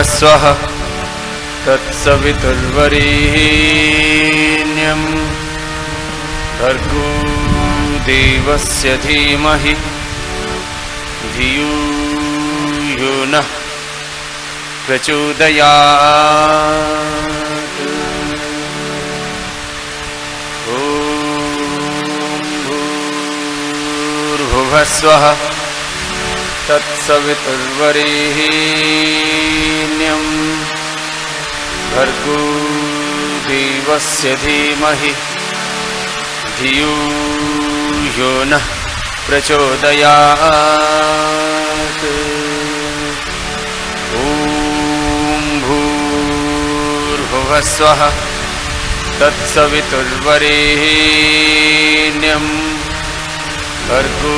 भुवस्वः तत्सवितुर्वरेण्यं भर्गो देवस्य धीमहि धियो यो नः प्रचोदयात्। ॐ भूर्भुवस्वः तत्सवितुर्वरेण्यं भर्गो देवस्य धीमहि धियो यो नः प्रचोदयात्। ॐ भूर्भुवस्वः तत्सवितुर्वरेण्यं भर्गो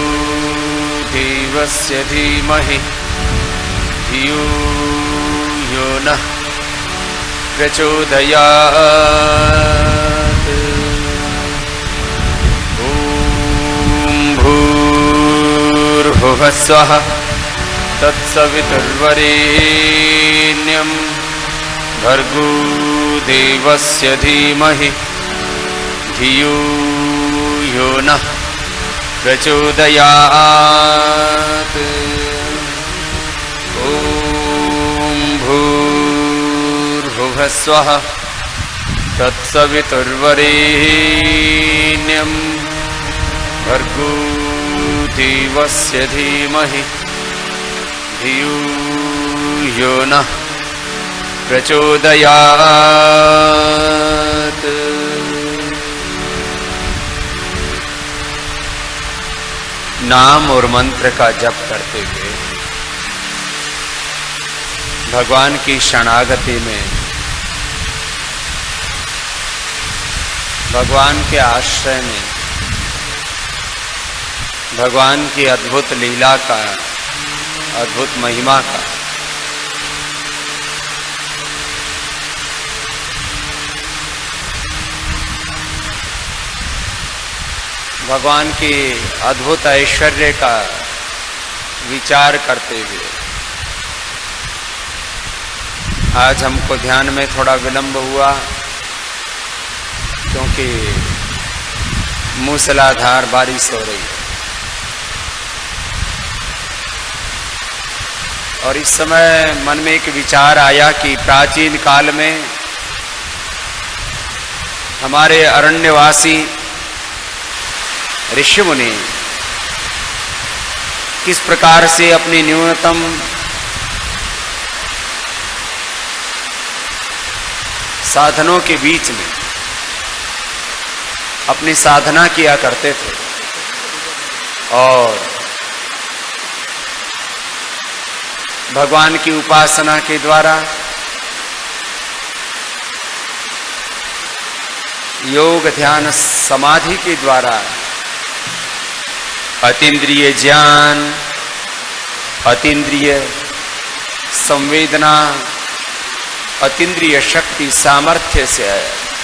देवस्य धीमहि धियो यो नः प्रचोदयात्। ॐ भूर्भुवस्वः तत्सवितुर्वरेण्यं भर्गो देवस्य धीमहि धियो यो नः प्रचोदयात्। ॐ भूर्भुवस्वः तत्सवितुर्वरेण्यं भर्गो देवस्य धीमहि धियो यो नः प्रचोदयात्। नाम और मंत्र का जप करते हुए भगवान की शरणागति में, भगवान के आश्रय में, भगवान की अद्भुत लीला का, अद्भुत महिमा का भगवान की अद्भुत ऐश्वर्य का विचार करते हुए आज हमको ध्यान में थोड़ा विलंब हुआ, क्योंकि मूसलाधार बारिश हो रही है और इस समय मन में एक विचार आया कि प्राचीन काल में हमारे अरण्यवासी ऋषि मुनि किस प्रकार से अपनी न्यूनतम साधनों के बीच में अपनी साधना किया करते थे और भगवान की उपासना के द्वारा, योग ध्यान समाधि के द्वारा अतीन्द्रिय ज्ञान, अतीन्द्रिय संवेदना, अतीन्द्रिय शक्ति सामर्थ्य से,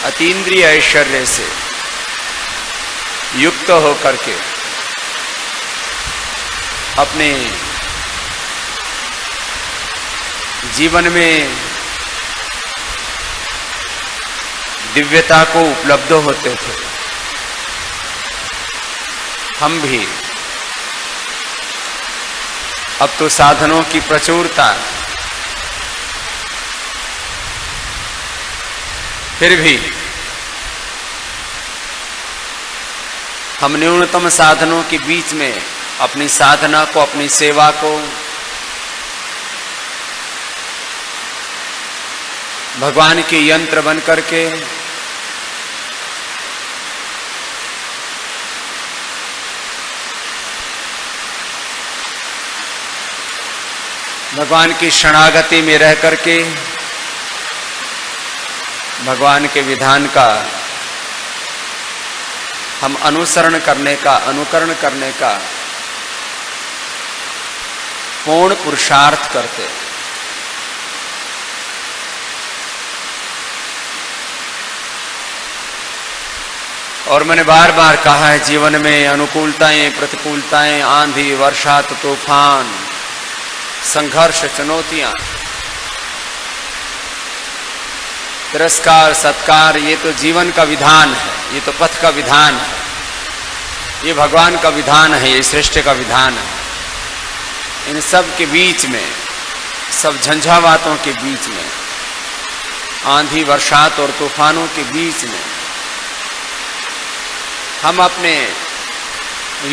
अतीन्द्रिय ऐश्वर्य से युक्त होकर के अपने जीवन में दिव्यता को उपलब्ध होते थे। हम भी अब तो साधनों की प्रचुरता, फिर भी हम न्यूनतम साधनों के बीच में अपनी साधना को, अपनी सेवा को भगवान के यंत्र बन करके भगवान की शरणागति में रह करके भगवान के विधान का हम अनुसरण करने का, अनुकरण करने का पूर्ण पुरुषार्थ करते हैं। और मैंने बार बार कहा है, जीवन में अनुकूलताएं, प्रतिकूलताएं, आंधी, वर्षा, तूफान, संघर्ष, चुनौतियां तिरस्कार सत्कार, ये तो जीवन का विधान है, ये तो पथ का विधान है, ये भगवान का विधान है, ये सृष्टि का विधान है। इन सब के बीच में, सब झंझावातों के बीच में, आंधी वर्षात और तूफानों के बीच में हम अपने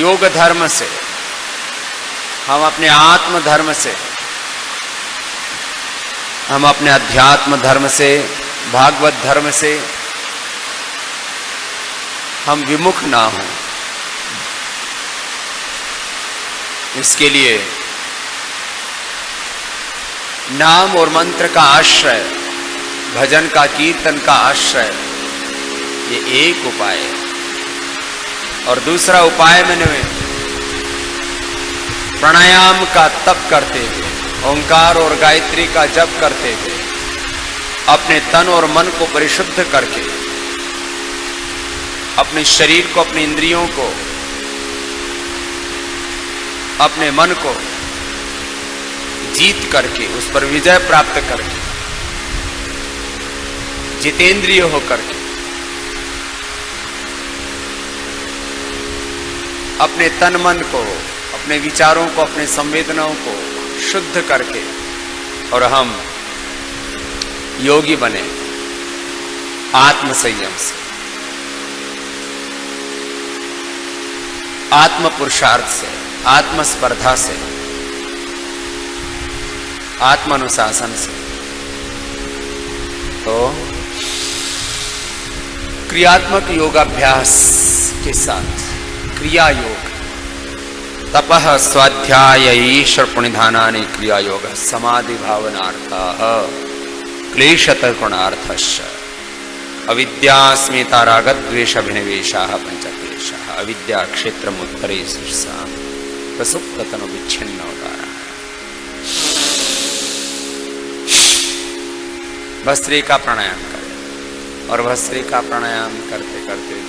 योग धर्म से, हम अपने आत्म धर्म से, हम अपने अध्यात्म धर्म से, भागवत धर्म से हम विमुख ना हों, इसके लिए नाम और मंत्र का आश्रय, भजन का, कीर्तन का आश्रय, ये एक उपाय है। और दूसरा उपाय मैंने प्राणायाम का तप करते हुए, ओंकार और गायत्री का जप करते हुए, अपने तन और मन को परिशुद्ध करके, अपने शरीर को, अपने इंद्रियों को, अपने मन को जीत करके, उस पर विजय प्राप्त करके, जितेंद्रिय होकर के, अपने तन मन को, अपने विचारों को, अपने संवेदनाओं को शुद्ध करके, और हम योगी बने आत्म संयम से, आत्म पुरुषार्थ से, आत्म स्पर्धा से, आत्मानुशासन से। तो क्रियात्मक योगाभ्यास के साथ क्रिया योग, तपः स्वाध्याय ईश्वर पुण्यधानानि क्रिया योग, समाधि भावनार्थः क्लेशतर्पणार्थश्च, अविद्यास्मिता रागद्वेषाभिनिवेशाः पंचक्लेशाः, अविद्या क्षेत्रमुत्तरे शीर्षां प्रसुप्ततनु विच्छिन्नोदारा। भस्त्रिका प्राणायाम करें, और भस्त्रिका प्राणायाम करते करते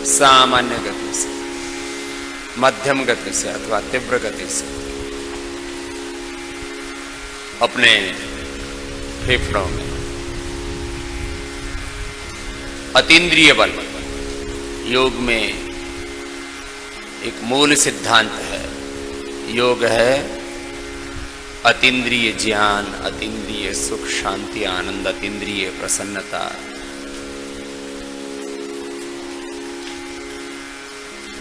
सामान्य गति से, मध्यम गति से अथवा तीव्र गति से अपने फेफड़ों में अतीन्द्रिय बल, योग में एक मूल सिद्धांत है, योग है अतीन्द्रिय ज्ञान, अतीन्द्रिय सुख शांति आनंद, अतीन्द्रिय प्रसन्नता,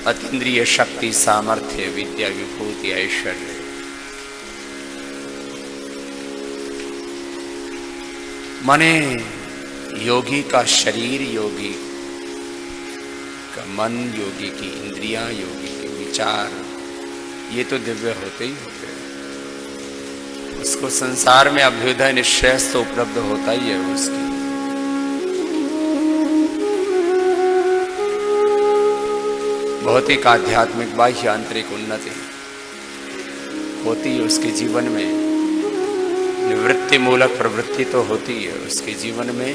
अतीन्द्रिय शक्ति सामर्थ्य विद्या विभूति ऐश्वर्य। माने योगी का शरीर, योगी का मन, योगी की इंद्रियां, योगी के विचार, ये तो दिव्य होते ही होते हैं। उसको संसार में अभ्युदय निश्चय तो उपलब्ध होता ही है। उसकी भौतिक आध्यात्मिक बाह्य आंतरिक उन्नति होती है उसके जीवन में, निवृत्ति मूलक प्रवृत्ति तो होती है उसके जीवन में।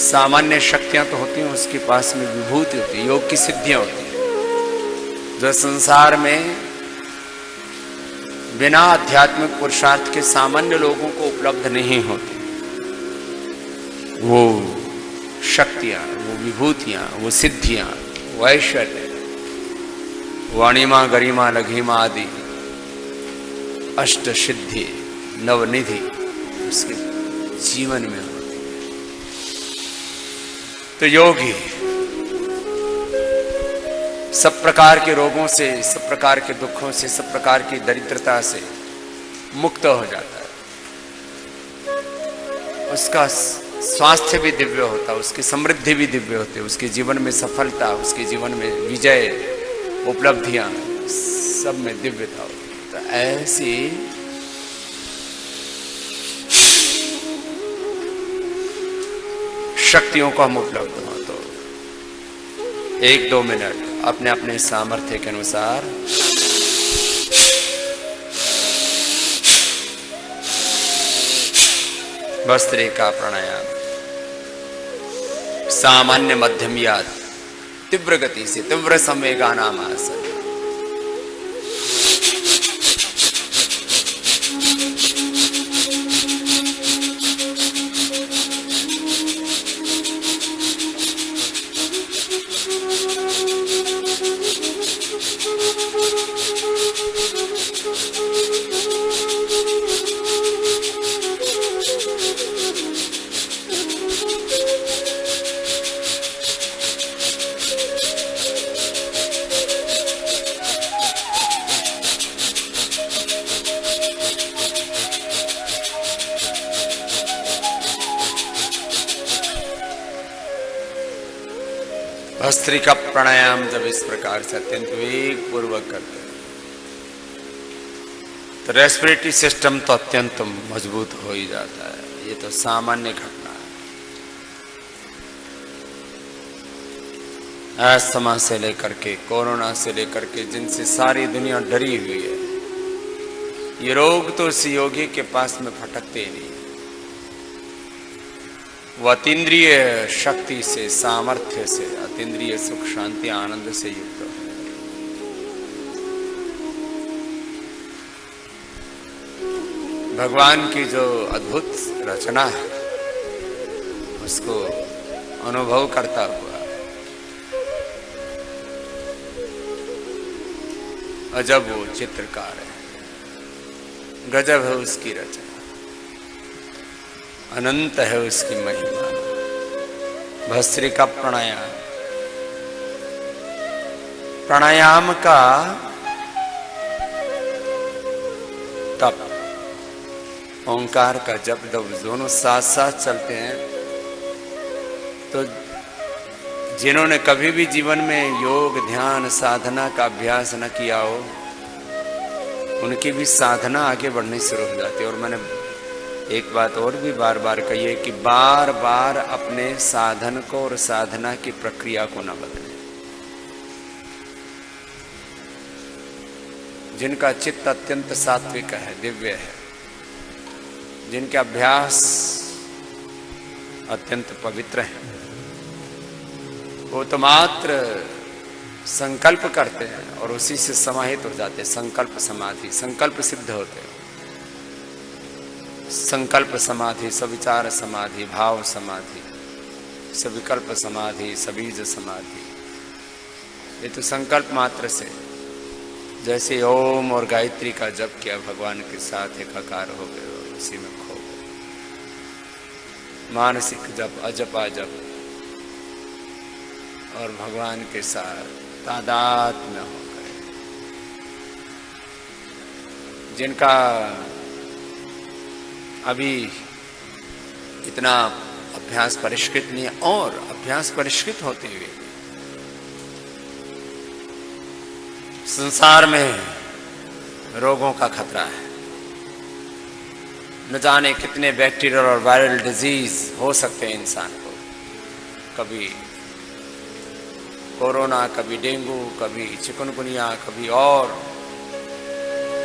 सामान्य शक्तियां तो होती हैं, उसके पास में विभूति होती है, योग की सिद्धियां होती हैं जो संसार में बिना आध्यात्मिक पुरुषार्थ के सामान्य लोगों को उपलब्ध नहीं होती। वो शक्तियां, वो विभूतियां, वो सिद्धियां, वो ऐश्वर्य, वाणिमा गरिमा लघिमा आदि अष्ट सिद्धि नवनिधि उसके जीवन में होती है। तो योगी सब प्रकार के रोगों से, सब प्रकार के दुखों से, सब प्रकार की दरिद्रता से मुक्त हो जाता है। उसका स्वास्थ्य भी दिव्य होता है, उसकी समृद्धि भी दिव्य होती है, उसके जीवन में सफलता, उसके जीवन में विजय, उपलब्धियां, सब में दिव्यता होती है। तो ऐसी शक्तियों को हम उपलब्ध हो तो 1-2 मिनट अपने अपने सामर्थ्य के अनुसार भस्त्रिका प्राणायाम, सामान्य मध्यम या तीव्र गति से, तीव्र संवेगा नाम आसन। भस्त्रिका प्राणायाम जब इस प्रकार से अत्यंत वेग पूर्वक करते हैं तो रेस्पिरेटरी सिस्टम तो अत्यंत मजबूत हो ही जाता है। ये तो सामान्य घटना है। अस्थमा से लेकर के कोरोना से लेकर के जिनसे सारी दुनिया डरी हुई है, ये रोग तो उस योगी के पास में फटकते ही नहीं। वो अतीन्द्रिय शक्ति से, सामर्थ्य से, अतीन्द्रिय सुख शांति आनंद से युक्त है। भगवान की जो अद्भुत रचना है उसको अनुभव करता हुआ अजब वो चित्रकार है, गजब है उसकी रचना, अनंत है उसकी महिमा। भस्त्रिका प्राणायाम, प्राणायाम का तप, ओंकार का जप जब दोनों साथ साथ चलते हैं तो जिन्होंने कभी भी जीवन में योग ध्यान साधना का अभ्यास न किया हो उनकी भी साधना आगे बढ़नी शुरू हो जाती है। और मैंने एक बात और भी बार बार कही है कि बार बार अपने साधन को और साधना की प्रक्रिया को न बदलें। जिनका चित्त अत्यंत सात्विक है, दिव्य है, जिनके अभ्यास अत्यंत पवित्र है, वो तो मात्र संकल्प करते हैं और उसी से समाहित हो जाते हैं। संकल्प समाधि, संकल्प सिद्ध होते हैं। संकल्प समाधि, सविचार समाधि, भाव समाधि, सविकल्प समाधि, सबीज समाधि, ये तो संकल्प मात्र से, जैसे ओम और गायत्री का जप किया, भगवान के साथ एकाकार हो गए और उसी में खो गए। मानसिक जप, अजपा जप और भगवान के साथ तादात्म्य हो गए। जिनका अभी इतना अभ्यास परिष्कृत नहीं है और अभ्यास परिष्कृत होते हुए संसार में रोगों का खतरा है। न जाने कितने बैक्टीरियल और वायरल डिजीज हो सकते हैं इंसान को, कभी कोरोना, कभी डेंगू, कभी चिकनगुनिया, कभी और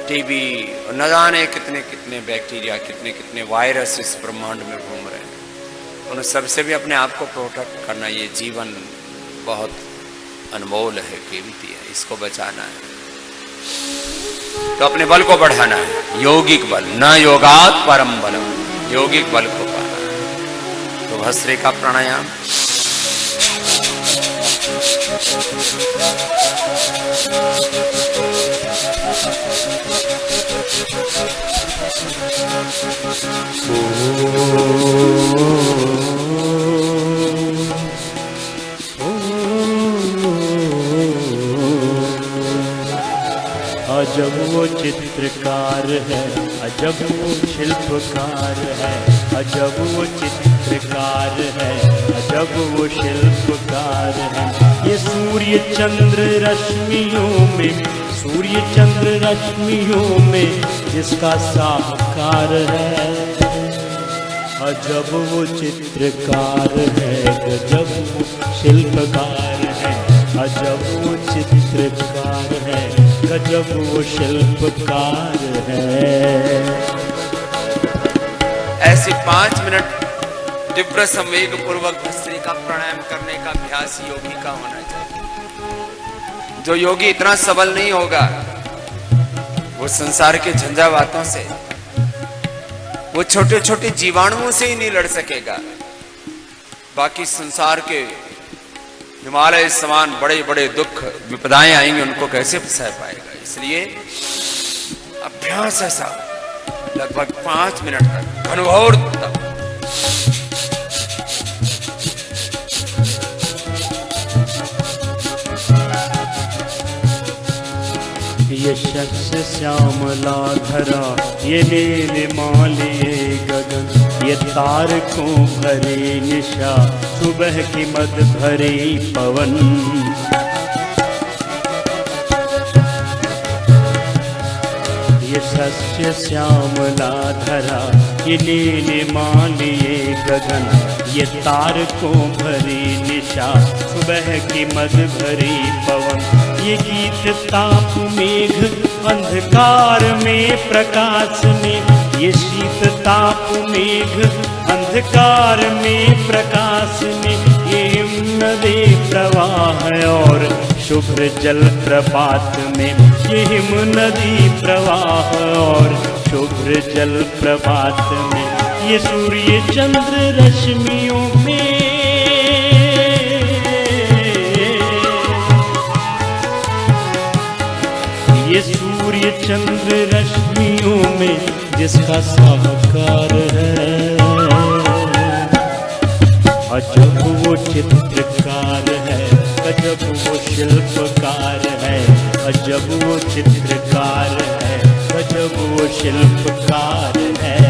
टीबी, न जाने कितने कितने बैक्टीरिया, कितने कितने वायरस इस ब्रह्मांड में घूम रहे हैं। उन सबसे भी अपने आप को प्रोटेक्ट करना, ये जीवन बहुत अनमोल है, कीमती है, इसको बचाना है। तो अपने बल को बढ़ाना है, यौगिक बल, न योगात् परम बलम, यौगिक बल को पाना है। तो भस्त्रिका प्राणायाम, अजब वो चित्रकार है, अजब वो शिल्पकार है, अजब वो चित्रकार है, अजब वो शिल्पकार है। ये सूर्य चंद्र रश्मियों में, सूर्य चंद्र रश्मियों में जिसका साकार है, अजब वो चित्रकार है, गजब वो शिल्पकार है, अजब वो चित्रकार है, गजब वो शिल्पकार है। ऐसे 5 मिनट तीव्र संवेग पूर्वक भस्त्रिका प्राणायाम करने का अभ्यास योगी का होना चाहिए। जो योगी इतना सबल नहीं होगा, वो संसार के झंझावातों से, वो छोटे छोटे जीवाणुओं से ही नहीं लड़ सकेगा। बाकी संसार के हिमालय समान बड़े बड़े दुख विपदाएं आएंगे, उनको कैसे सह पाएगा। इसलिए अभ्यास ऐसा लगभग 5 मिनट तक घनघोर तक ये शख्स श्यामला धरा, ये नीलिमालिए गगन, ये तारकों भरी निशा, सुबह की मद भरी पवन। ये शख्स श्यामला धरा, ये नीलिमालिए गगन, ये तारकों भरी निशा, सुबह की मद भरी पवन। ये गीत ताप मेघ अंधकार में प्रकाश में, ये शीत ताप मेघ अंधकार में प्रकाश में, ये हिमनदी प्रवाह और शुभ्र जल प्रपात में, ये हिमनदी प्रवाह और शुभ्र जल प्रपात में। ये सूर्य चंद्र रश्मियों में, ये सूर्य चंद्र रश्मियों में जिसका साकार है। अजब वो चित्रकार है, गजब वो शिल्पकार है, अजब वो चित्रकार है, गजब वो शिल्पकार है।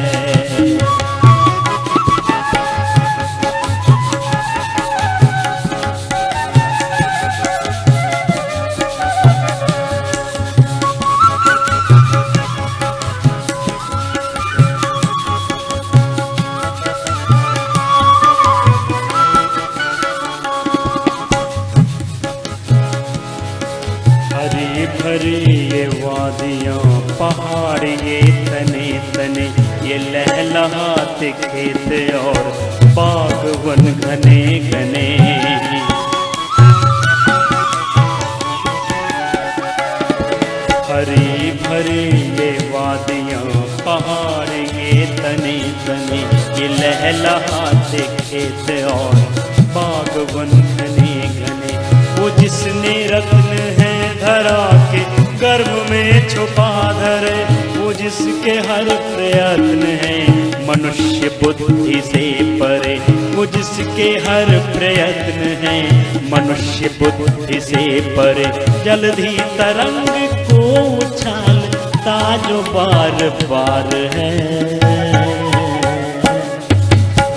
भरी ये वादियाँ पहाड़ ये तने तने, ये लहलहाते खेत और बागवन घने घने। हरी भरी ये वादियाँ पहाड़ ये तने तने, ये लहलहाते खेत और बागवन घने घने। वो जिसने रत्न है धरा के गर्भ में छुपा धरे, वो जिसके हर प्रयत्न है मनुष्य बुद्धि से परे, वो जिसके हर प्रयत्न है मनुष्य बुद्धि से परे। जलधि तरंग को उछालता जो बार बार है,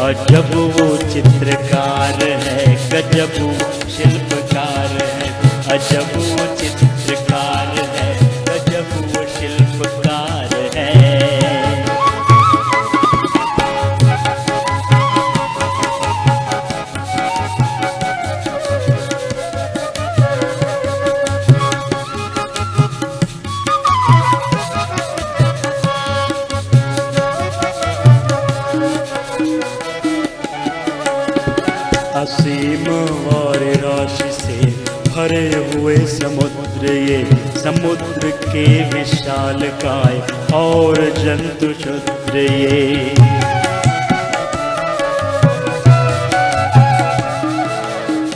अजब वो चित्रकार है, गजब वो शिल्पकार है, अजब वो चित्रकार है, गजब वो शिल्पकार है। असीम और राशि से भरे हुए समुद्र, ये समुद्र के विशाल काय और जंतु क्षुद्र ये।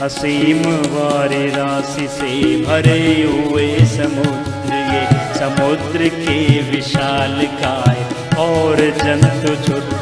असीम वारी राशि से भरे हुए समुद्र, ये समुद्र के विशाल काय और जंतु क्षुद्र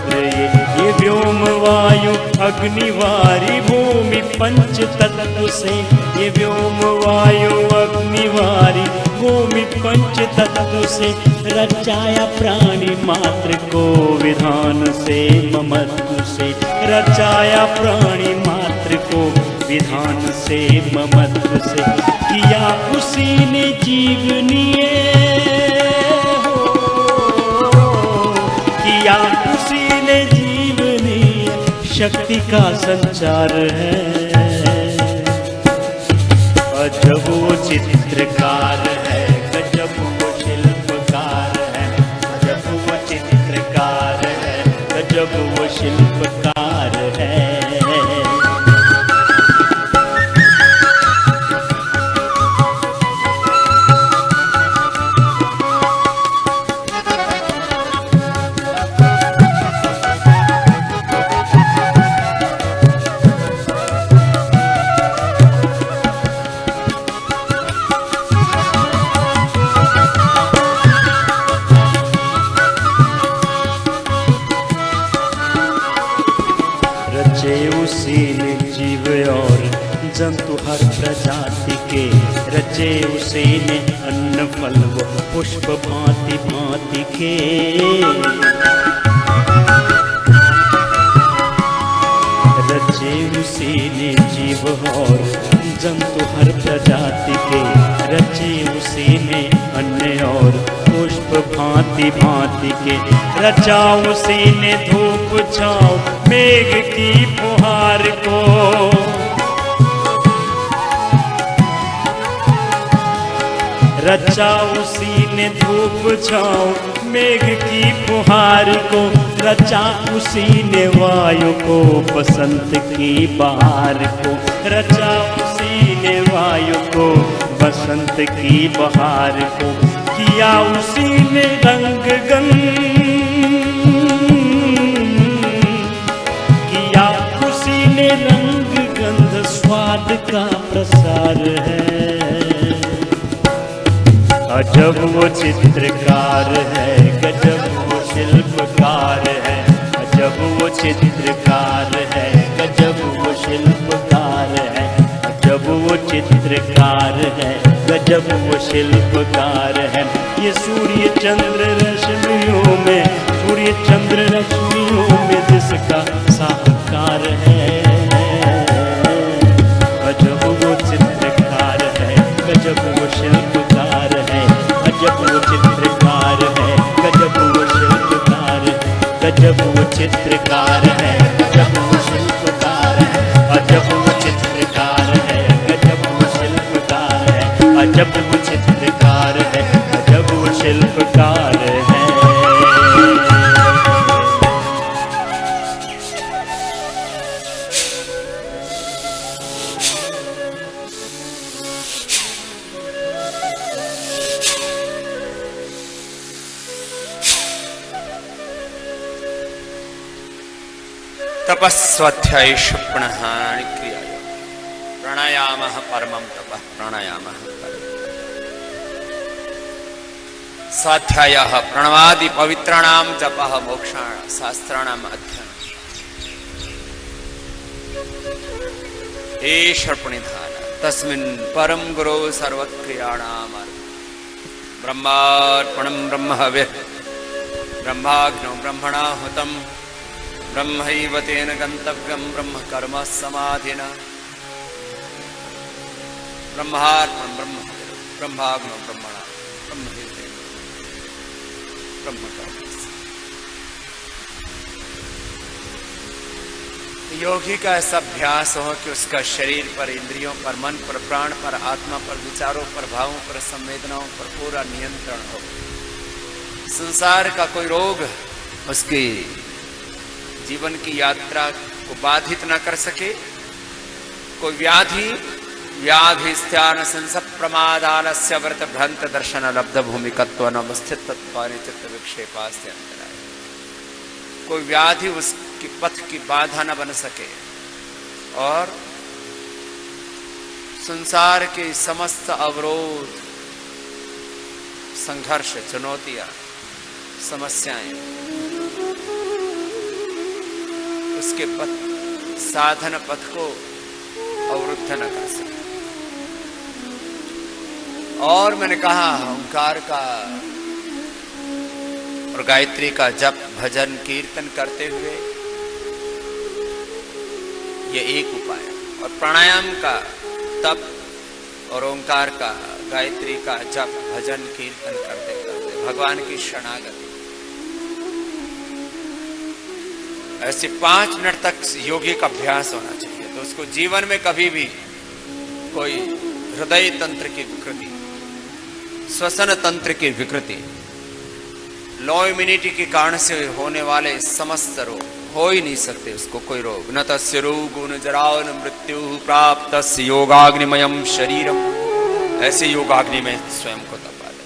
ये व्योम वायु अग्निवारी भूमि पंच तत्व से, ये व्योम वायु अग्निवारी भूमि पंच तत्व से। रचाया प्राणी मात्र को विधान से ममत्व से, रचाया प्राणी मात्र को विधान से ममत्व से। किया उसी ने जीवनीय किया उसी ने जीवनीय शक्ति का संचार है। अजब वो चित्रकार है, गजब वो शिल्पकार है, अजब वो चित्रकार है, गजब वो शिल्पकार है। हर प्रजाति के, रचे उसी ने अन्न फल व पुष्प भांति भांति के। रचे उसी ने जीव और जंतु हर प्रजाति के, रचे उसी ने अन्न और पुष्प भांति भांति के। रचा उसी ने धूप छाँव मेघ की फुहार को, रचा उसी ने धूप छाँव मेघ की फुहार को। रचा उसी ने वायु को बसंत की बहार को, रचा उसी ने वायु को बसंत की बहार को। किया उसी ने रंग गंध, किया उसी ने रंग गंध स्वाद का प्रसार है। अजब वो चित्रकार है, गजब वो शिल्पकार है। अजब वो चित्रकार है, गजब वो शिल्पकार है। अजब वो चित्रकार है, गजब वो शिल्पकार है। ये सूर्य चंद्र रश्मियों में, सूर्य चंद्र रश्मियों में जिसका साहूकार है। अजब वो चित्रकार है, गजब वो शिल्पकार है। गजब वो चित्रकार है, गजब वो शिल्पकार है। गजब वो चित्रकार है, गजब वो शिल्पकार है। अजब वो चित्रकार है, गजब वो शिल्पकार है। अजब वो चित्रकार है, गजब वो शिल्पकार है। तपस्वाध्यायेष पुनः क्रिया प्राणायामः परमं तपः प्राणायामः स्वाध्यायः प्रणवादि पवित्राणां जपः मोक्षाण शास्त्राणाम् अध्ययनम् एष प्रणिधान तस्मिन् परम गुरो सर्वक्रियाणाम् ब्रह्मार्पणं ब्रह्महविः ब्रह्माग्नौ ब्रह्मणाहुतं ब्रह्मैव तेन गन्तव्यं ब्रह्म कर्म समाधिना ब्रह्मार्पणं ब्रह्महविः ब्रह्माग्नौ ब्रह्मणा ब्रह्मैव तेन ब्रह्म कर्म। योगी का ऐसा अभ्यास हो कि उसका शरीर पर, इंद्रियों पर, मन पर, प्राण पर, आत्मा पर, विचारों पर, भावों पर, संवेदनाओं पर पूरा नियंत्रण हो। संसार का कोई रोग उसकी जीवन की यात्रा को बाधित न कर सके। कोई व्याधि व्याधि स्त्यान संसप प्रमादालस्य व्रत भ्रांत दर्शन लब्ध भूमिकत्व नवस्थित तत्पानि चित्त विक्षेपास्ते अंतराय। कोई व्याधि उसकी पथ की बाधा न बन सके और संसार के समस्त अवरोध, संघर्ष, चुनौतियां, समस्याएं उसके पथ, साधन पथ को अवरुद्ध न कर सके। और मैंने कहा ओंकार का और गायत्री का जप, भजन, कीर्तन करते हुए ये एक उपाय, और प्राणायाम का तप और ओंकार का, गायत्री का जप, भजन, कीर्तन करते करते भगवान की शरणागति। ऐसे 5 मिनट तक योगी का अभ्यास होना चाहिए। तो उसको जीवन में कभी भी कोई हृदय तंत्र की विकृति, श्वसन तंत्र की विकृति, लो इम्यूनिटी के कारण से होने वाले समस्त रोग हो ही नहीं सकते उसको कोई रोग। न तस्य रोगो न जराओ न मृत्यु प्राप्त योगाग्निमयम शरीरम। ऐसे योगाग्नि में स्वयं को तपा ले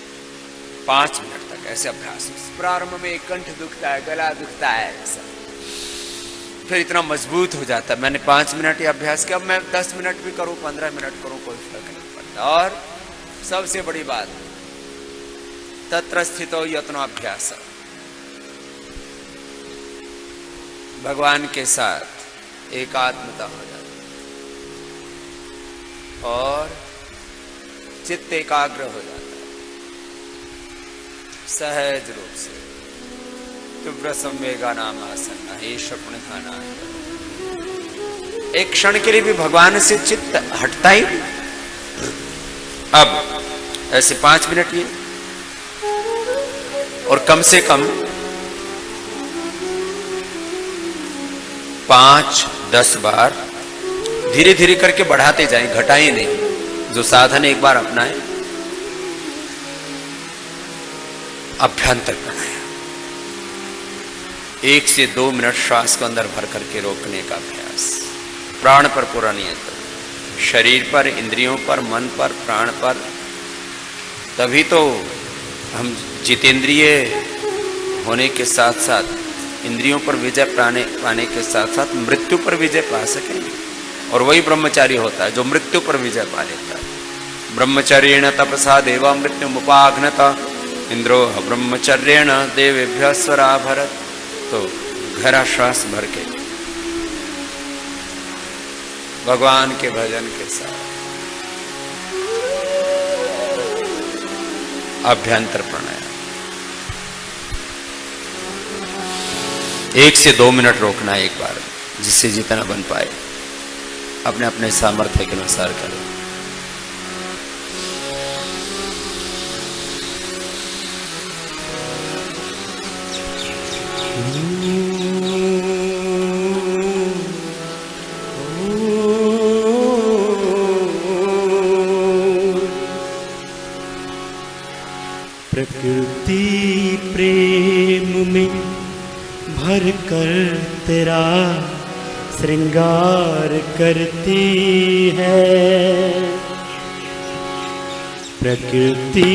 5 मिनट तक ऐसे अभ्यास। प्रारंभ में कंठ दुखता है, गला दुखता है, ऐसा फिर इतना मजबूत हो जाता है। मैंने 5 मिनट ये अभ्यास किया, अब मैं 10 मिनट भी करूं, 15 मिनट करूं, कोई फर्क नहीं पड़ता। और सबसे बड़ी बात, तत्र स्थितो यत्नो अभ्यास, भगवान के साथ एकात्मता हो जाती। और चित्त एकाग्र हो जाता है सहज रूप से। तीव्र संवेगा नाम आसन हे शकुनिधाना। एक क्षण के लिए भी भगवान से चित्त हटता ही नहीं। अब ऐसे 5 मिनट ये, और कम से कम 5-10 बार धीरे धीरे करके बढ़ाते जाएं, घटाएं नहीं। जो साधन एक बार अपनाएं, अभ्यंतर प्राणायाम 1 से 2 मिनट श्वास को अंदर भर करके रोकने का अभ्यास। प्राण पर पूरा नियंत्रण, शरीर पर, इंद्रियों पर, मन पर, प्राण पर। तभी तो हम जितेंद्रिय होने के साथ साथ इंद्रियों पर विजय पाने के साथ साथ मृत्यु पर विजय पा सकेंगे। और वही ब्रह्मचारी होता है जो मृत्यु पर विजय पा लेता है। ब्रह्मचर्येण तपसा देवा मृत्युमुपाघ्नता इंद्रो ब्रह्मचर्येण देवेभ्यः स्वरा भरत। तो गहरा श्वास भर के भगवान के भजन के साथ अभ्यंतर प्राणायाम 1 से 2 मिनट रोकना है एक बार, जिससे जितना बन पाए अपने अपने सामर्थ्य के अनुसार करें। प्रकृति प्रेम में भर कर तेरा श्रृंगार करती है। प्रकृति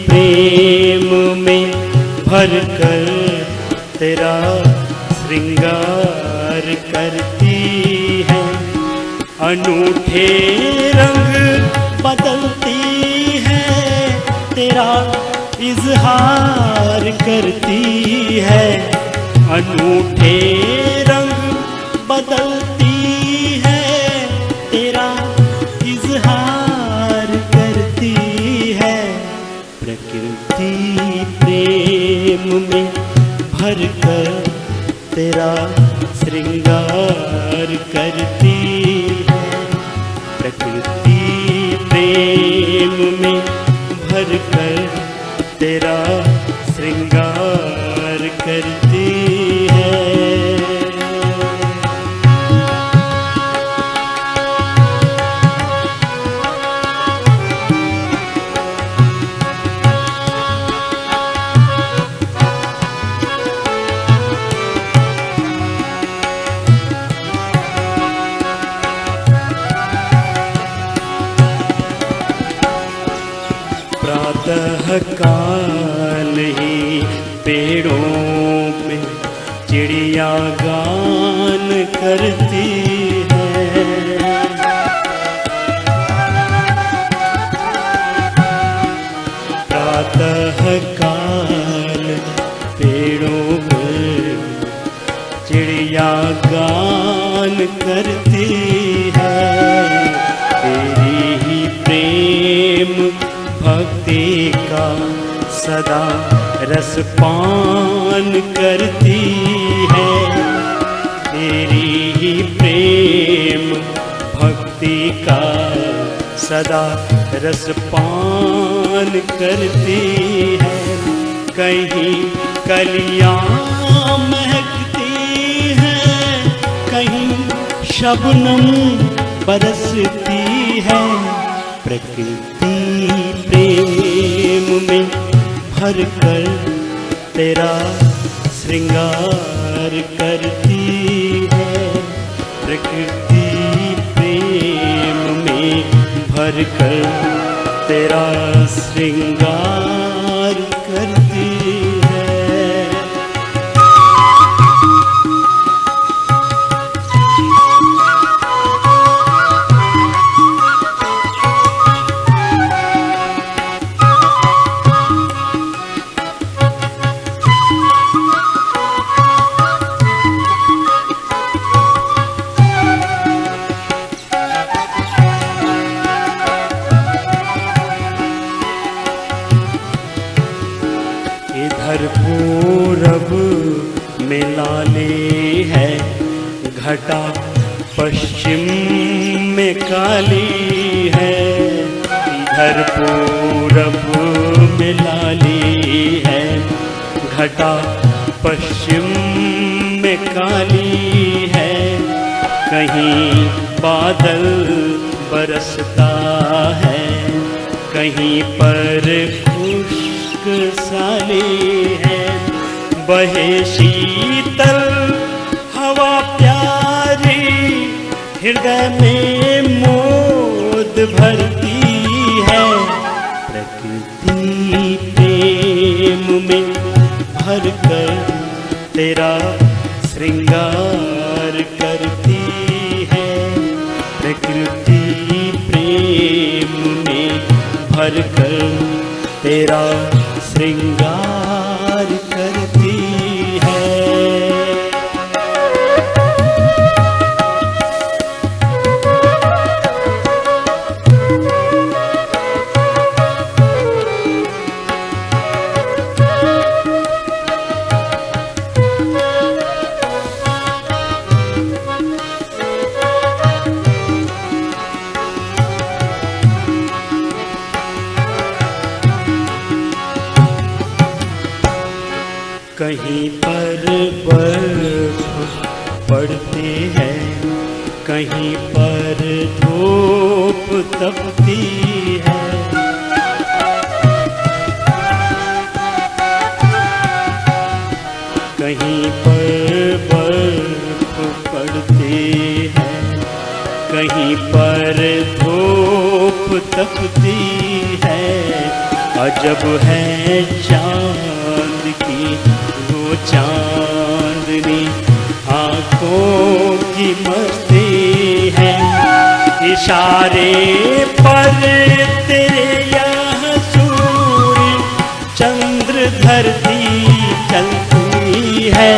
प्रेम में भर कर तेरा श्रृंगार करती है। अनूठे रंग बदलती है, तेरा इजहार करती है। अनूठे रंग बदलती है, तेरा इजहार करती है। प्रकृति प्रेम में भर कर तेरा श्रृंगार करती है। प्रकृति प्रेम में भर कर तेरा श्रृंगार करती है। प्रातः काल ही पेड़ों पे चिड़िया गान करती है। प्रातः काल पेड़ों पे चिड़िया गान करती है। तेरी ही प्रेम भक्ति का सदा रसपान करती है। तेरी ही प्रेम भक्ति का सदा रसपान करती है। कहीं कलियां महकती हैं, कहीं शबनम बरसती है। प्रकृति प्रेम में भर कर तेरा श्रृंगार करती है। प्रकृति प्रेम में भर कर तेरा श्रृंगार करती है। भरपूर अब मिलाली है, घटा पश्चिम में काली है। इधर पूरब में लाली है, घटा पश्चिम में काली है। कहीं बादल बरसता है, कहीं पर खुश्क साली है। बहे शीतल हवा प्यारी, हृदय में मोद भरती है। प्रकृति प्रेम में भर कर तेरा श्रृंगार करती है। प्रकृति प्रेम में भर कर तेरा श्रृंगार करती है। कहीं पर बर्फ पड़ती है, कहीं पर धूप तपती है। कहीं पर बर्फ पड़ती है, कहीं पर धूप तपती है। अजब है चांद की वो चांदनी, आंखों की मस्ती है। इशारे पर तेरे यहाँ सूर्य चंद्र धरती चलती है।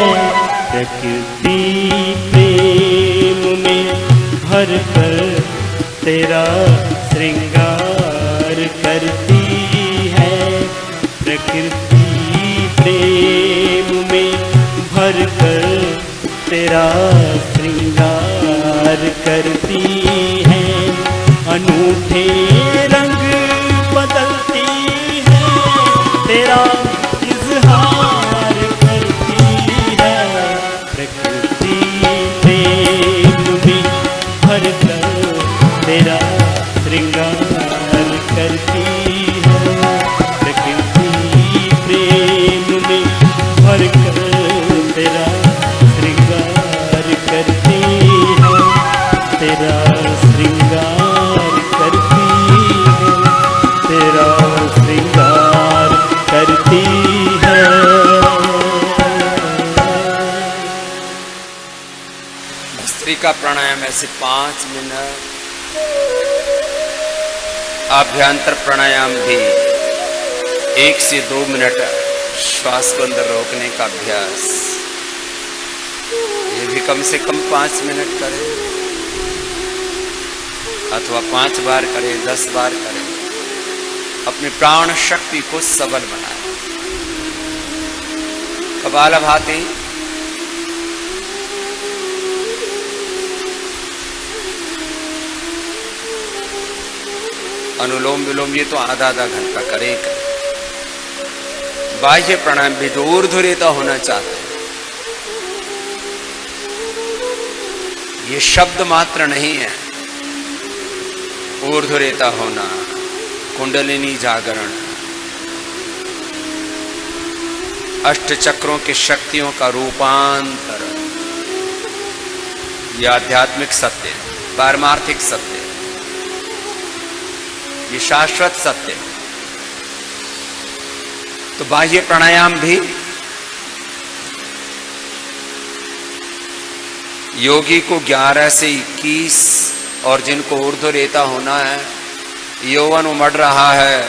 प्रकृति प्रेम में भर कर तेरा श्रृंगार करती है। प्रकृति प्रेम में भर कर तेरा श्रृंगार करती है। अनूठे रंग बदलती है, तेरा इजहार करती है। प्रकृति प्रेम में भर कर तेरा श्रृंगार करती है। प्रकृति प्रेम में भर कर तेरा श्रृंगार करती है। तेरा श्रृंगार करती है, तेरा श्रृंगार करती है। भस्त्रिका प्राणायाम ऐसे 5 मिनट, आभ्यंतर प्राणायाम भी 1 से 2 मिनट श्वास को अंदर रोकने का अभ्यास, ये भी कम से कम 5 मिनट करें, अथवा 5 बार करें, 10 बार करें। अपनी प्राण शक्ति को सबल बनाएं। कपालभाति, अनुलोम विलोम ये तो आधा घंटा करें। बाह्य प्राणायाम भी जो ऊर्ध्वरेता होना चाहते हैं, ये शब्द मात्र नहीं है। ऊर्ध्वरेता होना, कुंडलिनी जागरण, अष्ट चक्रों के शक्तियों का रूपांतर, यह आध्यात्मिक सत्य, पारमार्थिक सत्य, ये शाश्वत सत्य। तो बाह्य प्राणायाम भी योगी को 11 से 21, और जिनको ऊर्ध्वरेता होना है, यौवन उमड़ रहा है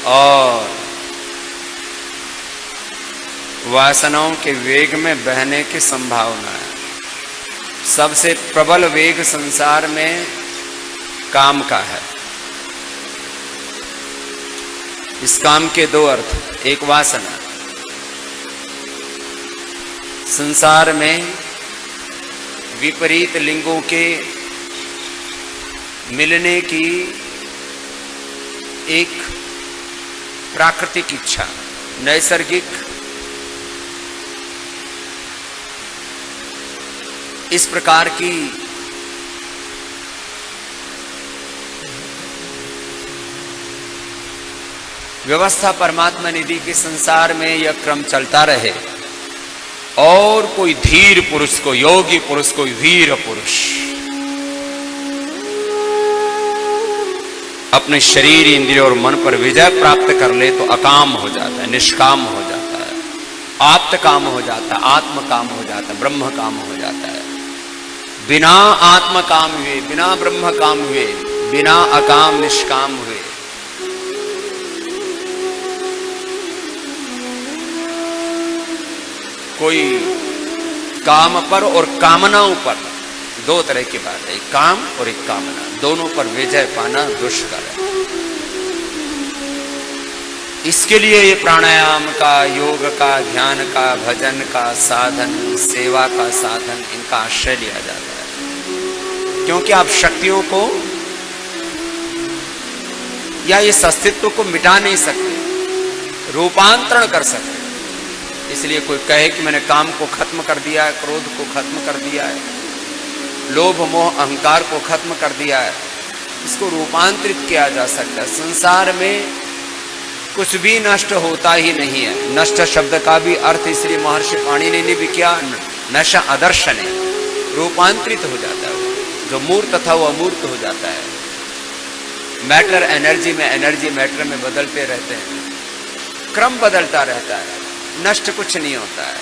और वासनाओं के वेग में बहने की संभावना है। सबसे प्रबल वेग संसार में काम का है। इस काम के 2 अर्थ, एक वासना, संसार में विपरीत लिंगों के मिलने की एक प्राकृतिक इच्छा, नैसर्गिक इस प्रकार की व्यवस्था परमात्मा निधि के संसार में यह क्रम चलता रहे और कोई धीर पुरुष को, योगी पुरुष को, वीर पुरुष अपने शरीर, इंद्रिय और मन पर विजय प्राप्त कर ले तो अकाम हो जाता है, निष्काम हो जाता है, आप्त काम हो जाता है, आत्म काम हो जाता है, ब्रह्म काम हो जाता है। बिना आत्म काम हुए, बिना ब्रह्म काम हुए, बिना अकाम निष्काम हुए कोई काम पर और कामनाओं पर, दो तरह की बात है, एक काम और एक कामना, दोनों पर विजय पाना दुष्कर है। इसके लिए ये प्राणायाम का, योग का, ध्यान का, भजन का साधन, सेवा का साधन, इनका आश्रय लिया जाता है। क्योंकि आप शक्तियों को या इस अस्तित्व को मिटा नहीं सकते, रूपांतरण कर सकते। इसलिए कोई कहे कि मैंने काम को खत्म कर दिया है, क्रोध को खत्म कर दिया है, लोभ मोह अहंकार को खत्म कर दिया है, इसको रूपांतरित किया जा सकता है। संसार में कुछ भी नष्ट होता ही नहीं है। नष्ट शब्द का भी अर्थ इसलिए महर्षि पाणिनि ने भी किया, नशा अदर्शने, रूपांतरित हो जाता है। जो मूर्त था वो अमूर्त हो जाता है। मैटर एनर्जी में, एनर्जी मैटर में बदलते रहते हैं, क्रम बदलता रहता है, नष्ट कुछ नहीं होता है।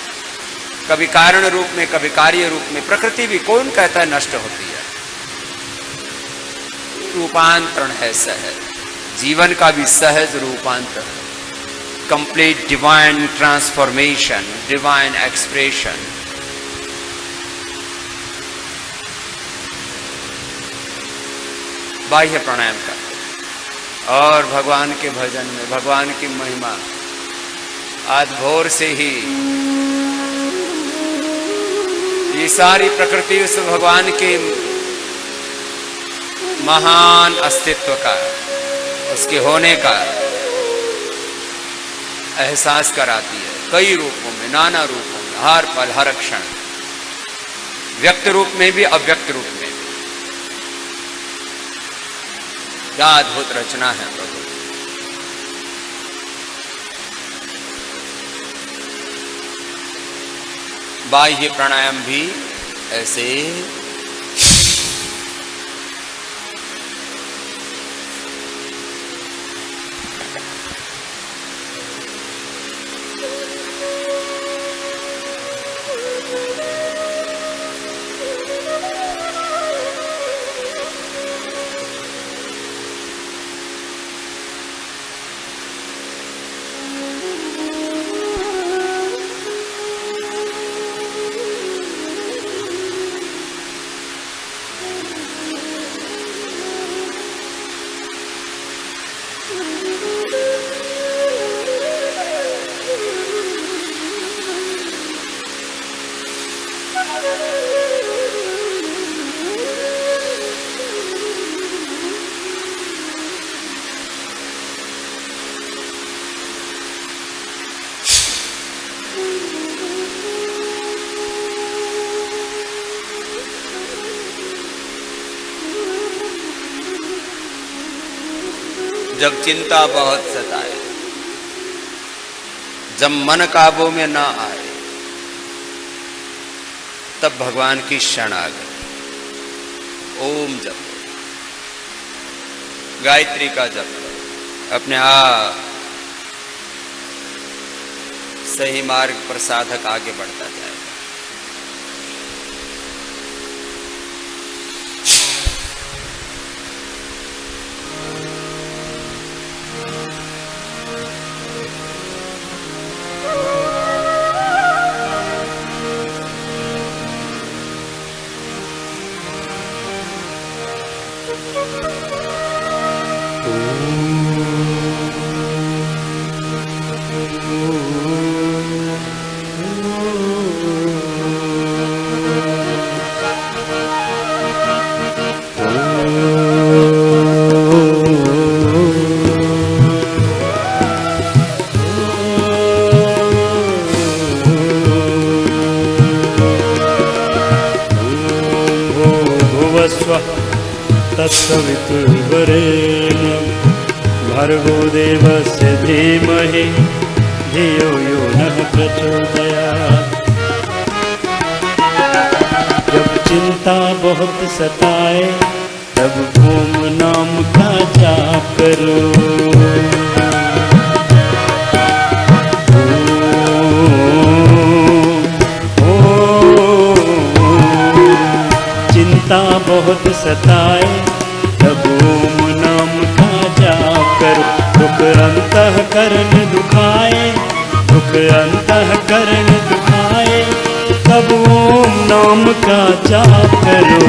कभी कारण रूप में, कभी कार्य रूप में। प्रकृति भी कौन कहता है नष्ट होती है? रूपांतरण है सहज, जीवन का भी सहज रूपांतरण, complete divine transformation, divine expression. बाह्य प्राणायाम का और भगवान के भजन में, भगवान की महिमा आज भोर से ही ये सारी प्रकृति उस भगवान के महान अस्तित्व का, उसके होने का एहसास कराती है। कई रूपों में, नाना रूपों में, हर पल हर क्षण, व्यक्त रूप में भी, अव्यक्त रूप में भी। क्या अद्भुत रचना है प्रभु। बाह्य प्राणायाम भी ऐसे जब चिंता बहुत सताए, जब मन काबू में ना आए, तब भगवान की शरण आ गई। ओम जप, गायत्री का जप करो, अपने आप सही मार्ग पर साधक आगे बढ़ता जाएगा। तत्सवितुर्वरेण्यं भर्गो देवस्य धीमहि धियो यो नः प्रचोदयात्। जब चिंता बहुत सताए तब ओम नाम का जाप करो। चिंता बहुत सताए तब ओम नाम का जाप करो। दुख अंतःकरण दुखाए, दुख अंतःकरण दुखाए तब ओम नाम का जाप करो।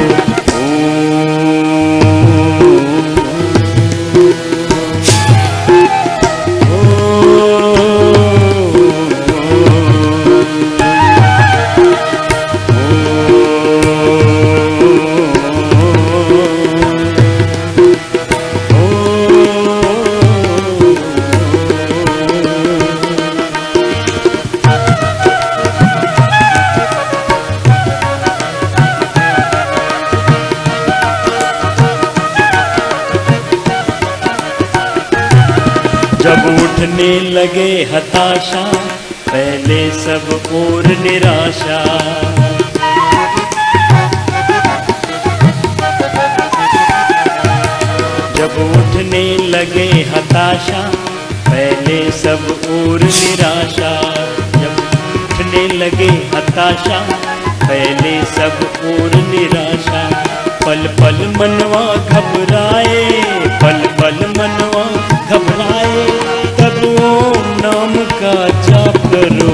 जब उठने लगे हताशा पहले सब और निराशा। जब उठने लगे हताशा पहले सब और निराशा। जब उठने लगे हताशा पहले सब और निराशा। पल पल मनवा घबराए, पल पल मनवा घबराए तब ओम नाम का जाप करो।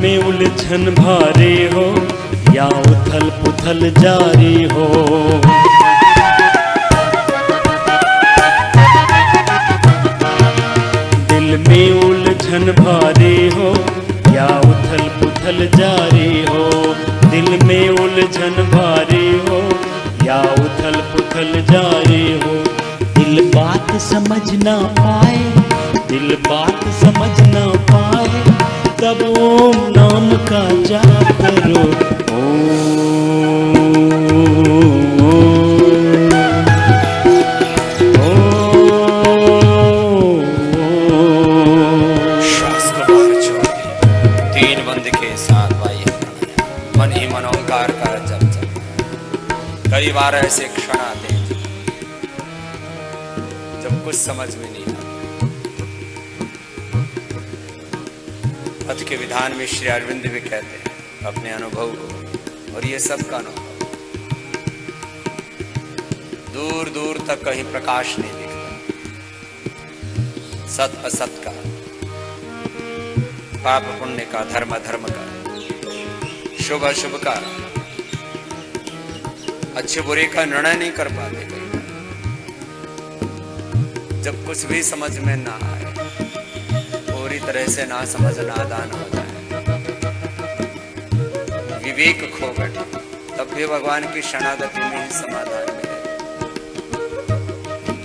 में उलझन भारी हो या उथल पुथल जारी हो। दिल में उलझन भारी हो या उथल पुथल जारी हो। दिल में उलझन भारी हो या उथल पुथल जारी हो। दिल बात समझ ना पाए, दिल बात समझ ना पाए तब ओम नाम का जाप करो। श्वास को बाहर छोड़ तीन बंद के साथ बाह्य प्राणायाम मन ही मनोंकार का जप जप। कई बार ऐसे क्षण आते हैं जब कुछ समझ में नहीं आता। पथ के विधान में श्री अरविंद भी कहते हैं अपने अनुभव को, और ये सब का अनुभव। दूर दूर तक कहीं प्रकाश नहीं दिखता, सत असत का, पाप पुण्य का, धर्म अधर्म का, शुभ अशुभ का, अच्छे बुरे का निर्णय नहीं कर पाते। कई बार जब कुछ भी समझ में ना आए, पूरी तरह से ना समझ नादान हो जाए, विवेक खो बैठे, तब भी भगवान की शरणागति में ही समाधान मिले।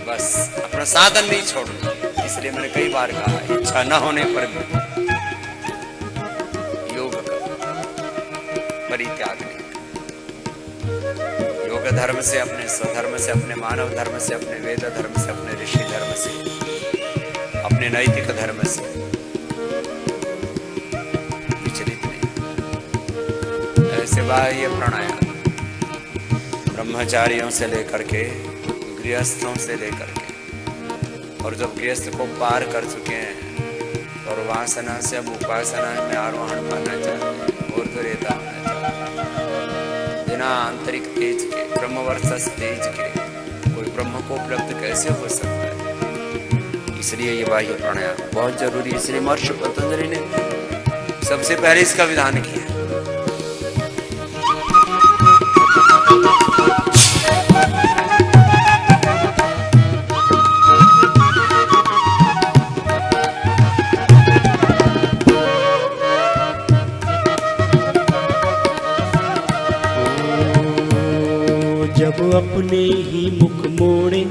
बस अपना साधन नहीं छोड़ना। इसलिए मैंने कई बार कहा इच्छा न होने पर भी योग करो, परित्याग नहीं। योग धर्म से, अपने स्वधर्म से, अपने मानव धर्म से, अपने वेद धर्म से, अपने ऋषि धर्म से, अपने नैतिक धर्म से विचलित नहीं। ऐसे बाह्य प्राणायाम ब्रह्मचारियों से लेकर के गृहस्थों से लेकर के, और जब गृहस्थ को पार कर चुके हैं और वासना से अब उपासना में आरोहण पाना चाहते हैं, और तो रेता होना चाहते हैं। बिना आंतरिक तेज के, ब्रह्मवर्चस तेज के कोई ब्रह्म को उपलब्ध कैसे हो सकता है। इसलिए ये बाह्य प्राणायाम बहुत जरूरी है। इसलिए महर्षि पतंजलि ने सबसे पहले इसका विधान किया। जब अपने ही मुख मोड़े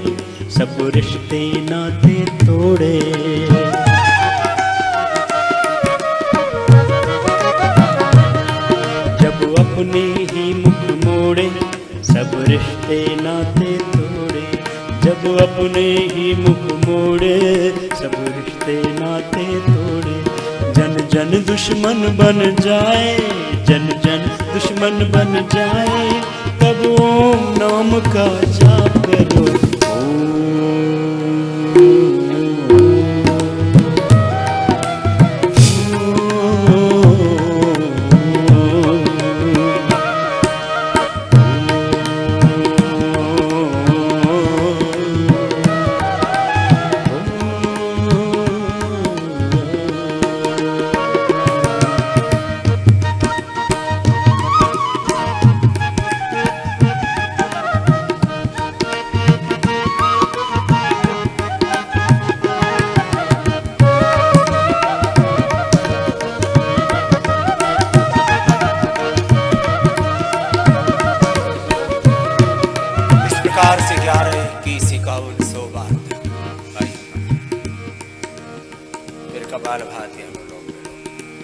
सब रिश्ते नाते तोड़े, जब अपने ही मुख मोड़े सब रिश्ते नाते तोड़े, जब अपने ही मुख मोड़े सब रिश्ते नाते तोड़े, जन जन दुश्मन बन जाए, जन जन दुश्मन बन जाए, तब ओम नाम का जाप करो।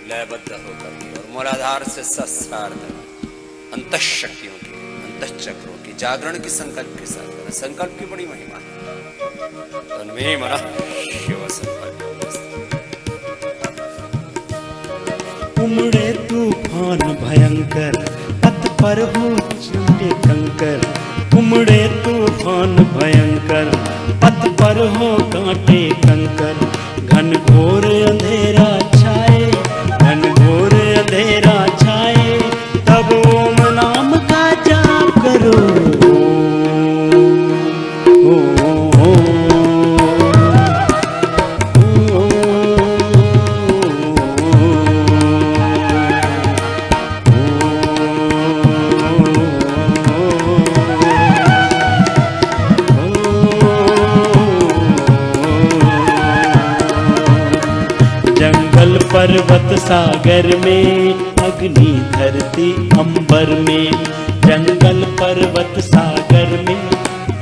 लयबद्ध होकर के और मूलाधार से सहस्रार्ध अंतःशक्तियों की, अंतःचक्रों की जागरण की संकल्प के साथ करना। संकल्प की बड़ी महिमा है। तन्मे मना शिव संकल्प। उमड़े तूफान भयंकर, पथ पर हो चमटे कंकर, उमड़े तूफान भयंकर, पथ पर हो कांटे कंकर, घन घोर अंधेरा छाए, घन घोर अंधेरा छाए, तब ओम नाम का जाप करो। पर्वत सागर में, अग्नि धरती अंबर में, जंगल पर्वत सागर में,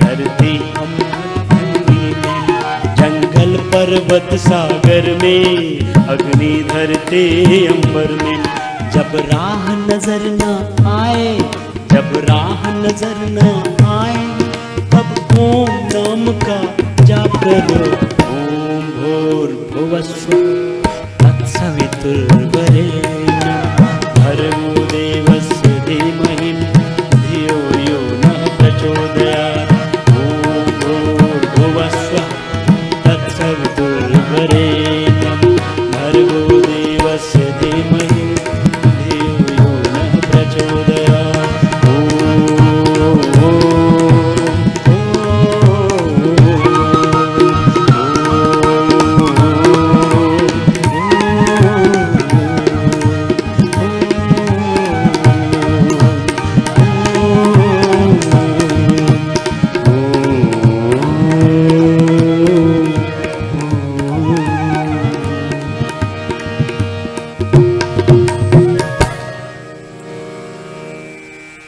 धरती अंबर में, जंगल पर्वत सागर में, अग्नि धरती अंबर में, जब राह नजर न आए, जब राह नजर न आए, तब ओम नाम का जाप करो। ओम भूर्भुवस्सुः तत्सवितुर्वरेण्यं भर्गो देवस्य धीमहि धियो यो नः प्रचोदयात्। ॐ भूर्भुवस्सुः तत्सवितुर्वरेण्यं भर्गो देवस्य धीमहि धियो यो नः प्रचोदयात्।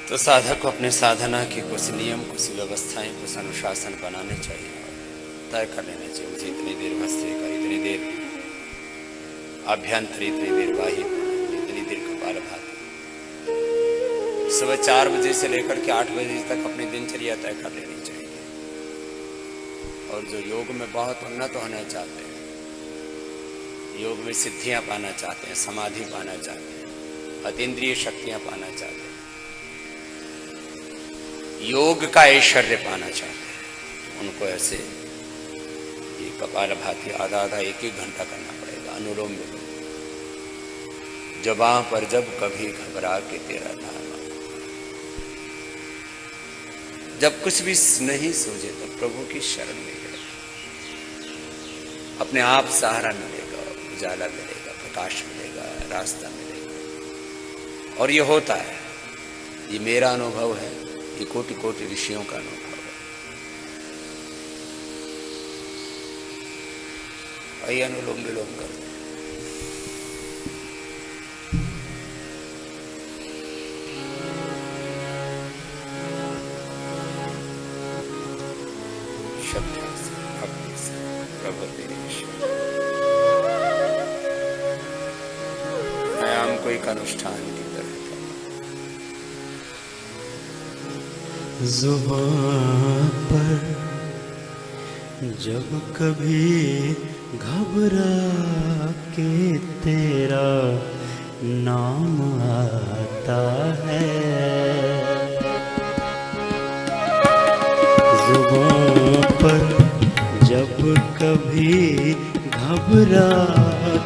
तो साधक को अपने साधना के कुछ नियम, कुछ व्यवस्थाएं, कुछ अनुशासन बनाने चाहिए, तय कर लेना चाहिए। मुझे इतनी देर भस्त्रिका, इतनी देर आभ्यंतर, इतनी देर बाह्य, इतनी देर कपालभाति। सुबह 4 बजे से लेकर के 8 बजे तक अपनी दिनचर्या तय कर लेनी चाहिए। और जो योग में बहुत उन्नत होना चाहते हैं, योग में सिद्धियां पाना चाहते हैं, समाधि पाना चाहते हैं, अतीन्द्रिय शक्तियां पाना चाहते हैं, योग का ऐश्वर्य पाना चाहते हैं, उनको ऐसे ये कपालभाति आधा आधा 1-1 घंटा करना पड़ेगा। अनुलोम विलोम, जबां पर जब कभी घबरा के तेरा नाम, जब कुछ भी नहीं सूझे तो प्रभु की शरण में गए, अपने आप सहारा मिलेगा, उजाला मिलेगा, प्रकाश मिलेगा, रास्ता मिलेगा। और ये होता है, ये मेरा अनुभव है, ये कोटि कोटि ऋषियों का अनुभव है। आइए अनुलोम विलोम कर दो। श्रद्धा से, भक्ति से, प्रभु तेरे आयाम को एक अनुष्ठान की तरह जुबान पर जब कभी घबरा के तेरा नाम आता है, जुबान पर जब कभी घबरा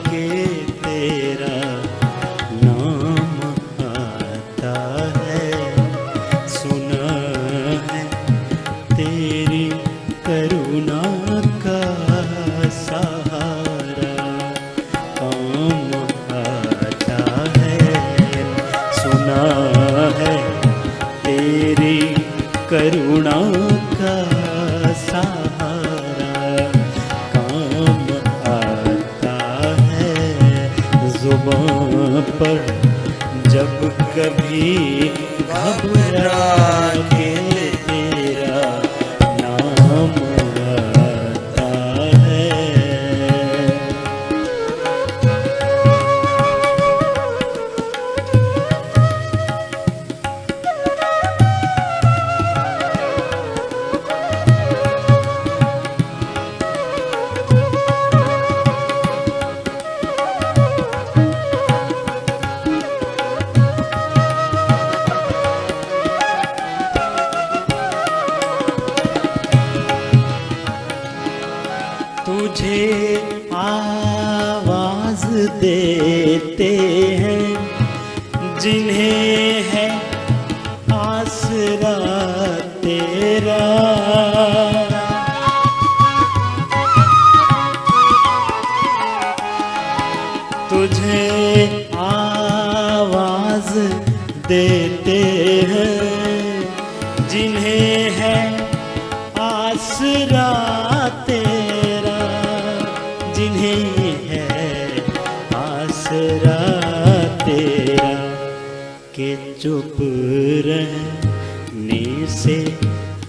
के तेरा नाम आता है, सुना है तेरी करुणा का सहारा काम आता है, सुना है तेरी करुणा का सहारा काम आता है। जुबान पर जब कभी घबरा के तेरा नाम आता है। तुझे आवाज देते हैं जिन्हें है आसरा तेरा, तुझे आवाज देते हैं जिन्हें है आसरा तेरा, जिन्हें है आसरा तेरा, के चुप रहने से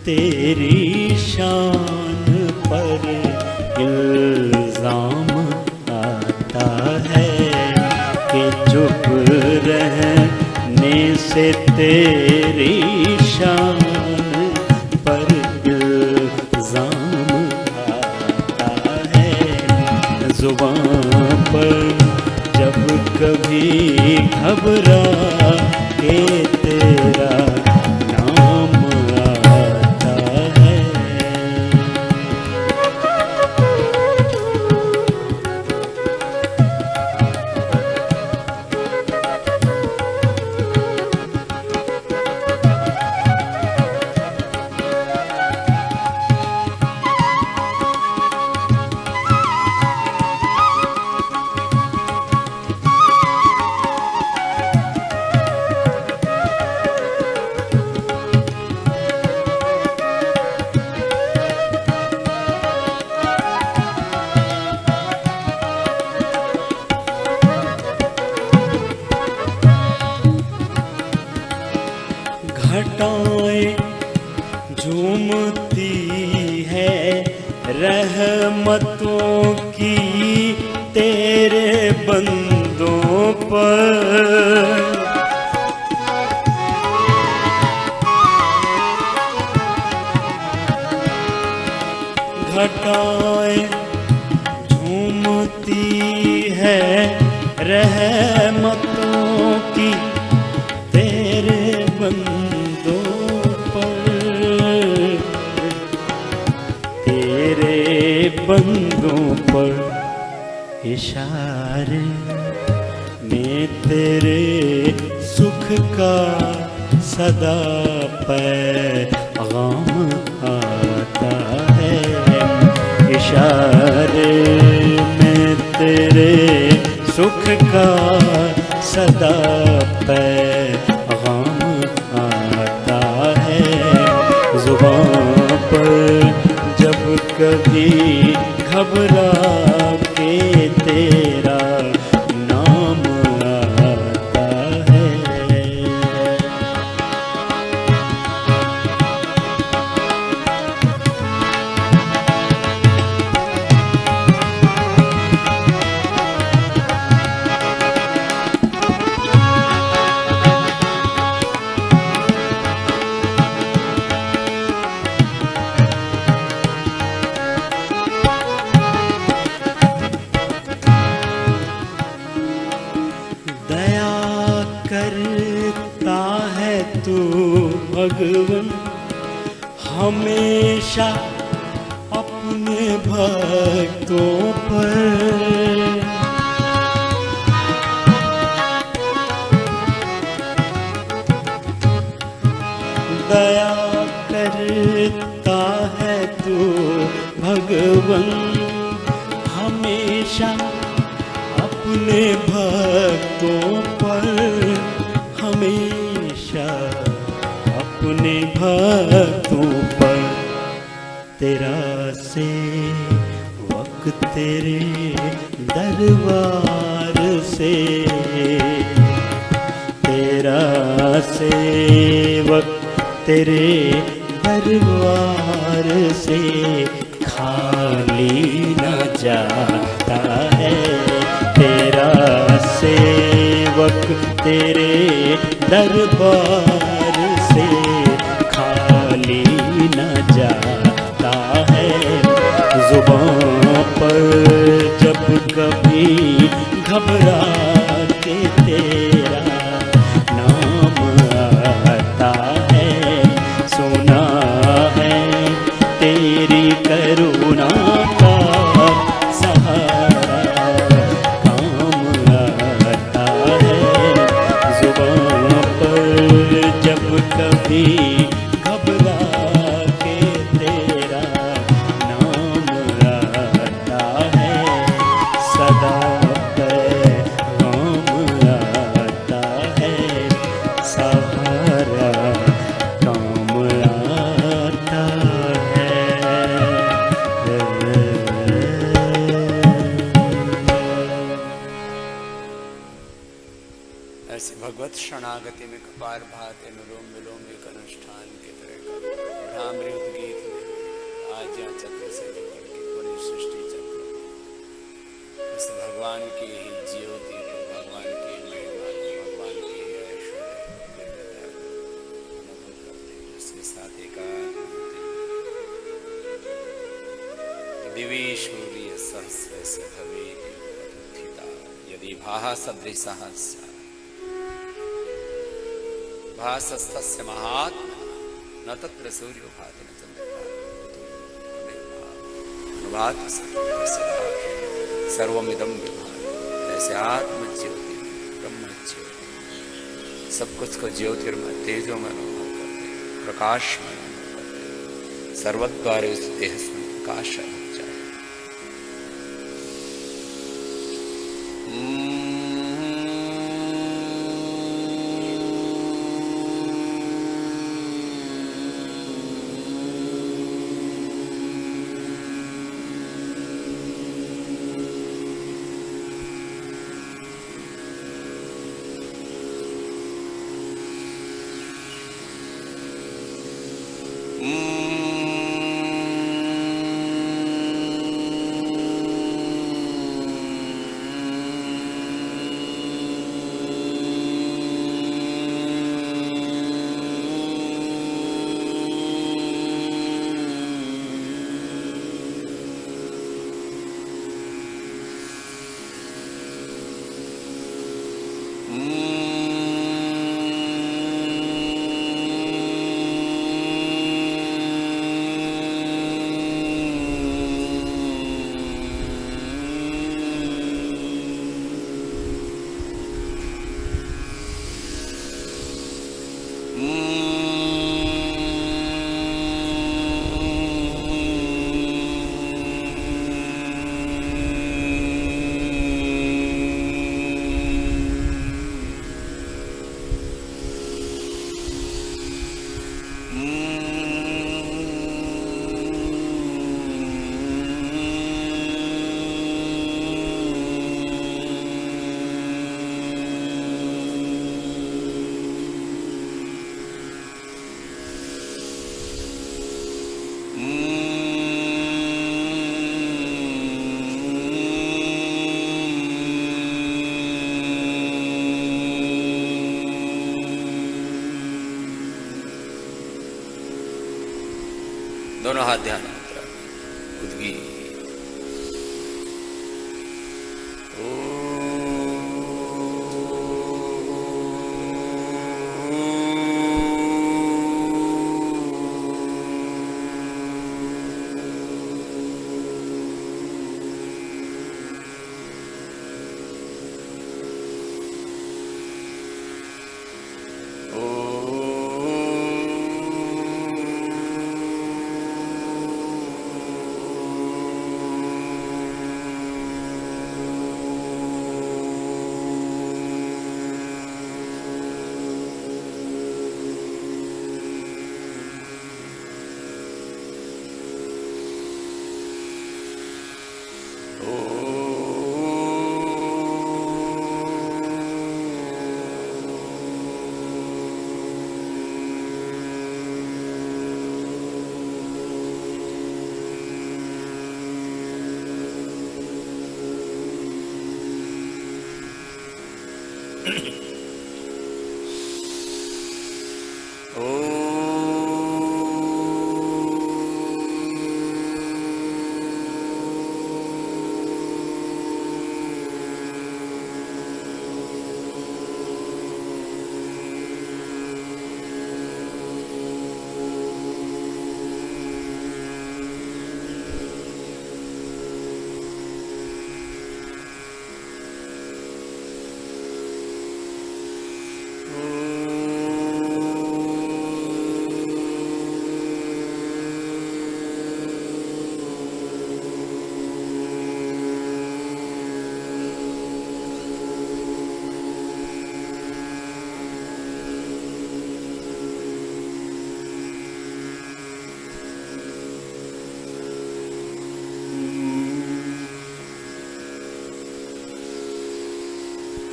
तेरी शान पर इल्जाम आता है, के चुप रहने से तेरी शान पर इल्जाम आता है। जुबान पर जब कभी घबरा के तेरा नाम आता है। घटाएं झूमती है रहमतों की तेरे बंदों पर, घटाएं झूमती है रहमतों की तेरे बंदों पर, तेरे बंदों पर इशारे में तेरे सुख का सदा पैगाम इशारे में तेरे सुख का सदा पैगाम आता है। जुबान पर जब कभी घबरा के तेरा नाम आता है। करता है तू भगवन हमेशा अपने भक्तों पर। दया करता है तू भगवन हमेशा अपने भक्तों पर। हमेशा अपने भक्तों पर। तेरा से वक्त तेरे दरबार से। तेरा सेवक तेरे दरबार से खाली न जाता है। तेरा सेवक तेरे दरबार से खाली न जाता है। जुबान पर जब कभी घबरा के तेरा नाम आता है। सुना है तेरी करुणा का सहारा काम आता है। जुबान पर जब कभी घबरा के तेरा नाम आता है। सदा पैगाम आता है। सहारा काम आता है। ऐसी भगवत शरणागति में कपार भात अनुलोम विलोम एक अनुष्ठान के तरह का भ्रामृत गीत में आज यहाँ चक्र से लेकर के पूरी सृष्टि चक्र उस भगवान की ही ज्योति को, भगवान की महिमा को, भगवान की ही ऐश्वर्य अनुभव करते हैं। उसके साथ एकाग्र दिवी सूर्य सहस्र से भवे यदि भाहा सदृशः भासस्तस्य महात्मा न तत्र सूर्यो भाति न चंद्रमा सर्वमिदं विभाति। ऐसे आत्म ज्योति ब्रह्म ज्योति सब कुछ को ज्योतिर्मय तेजो में अनुभव करते, प्रकाश में अनुभव करते, सर्वद्वारे उस देह में प्रकाश हो जाए। दोनों हाथ ध्यान मुद्रा उद्गी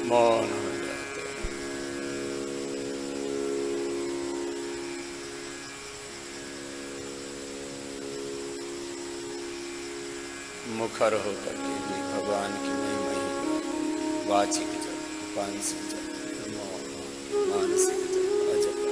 मौन हो जाते हैं। मुखर होकर के भी भगवान की महिमा ही वाचिक जप, मानसिक जप, मानसिक जप, अजप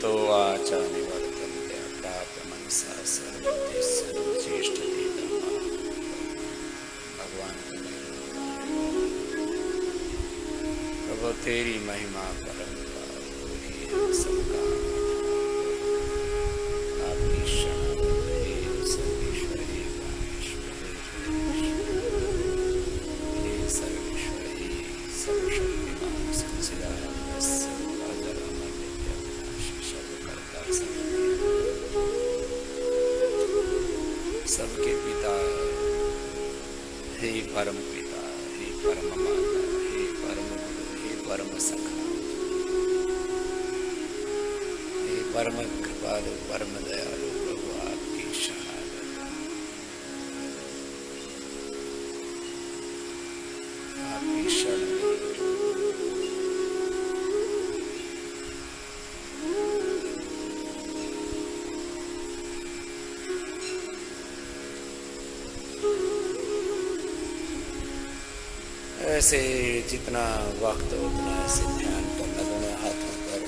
तो आचा निवर्तन्ते प्राप्त मनसा सर्वते सर्वश्रेष्ठते धर्मा। भगवान की महिमा, प्रभु तेरी महिमा परंपार पूरी सबका आपकी शरण रहे सर्वेश्वरी हे सर्वेश्वरी सर्वशक्तिमान सच्चिदानंद सर्वोदर सबके पिता, हे परम पिता, हे परम माता, हे परम गुरु, हे परम सखा, हे परम कृपालु, परम दयालु प्रभु आपकी शहादत, आपकी शरण ऐसे जितना वक्त उतना ऐसे ध्यान करना, दोनों हाथों पर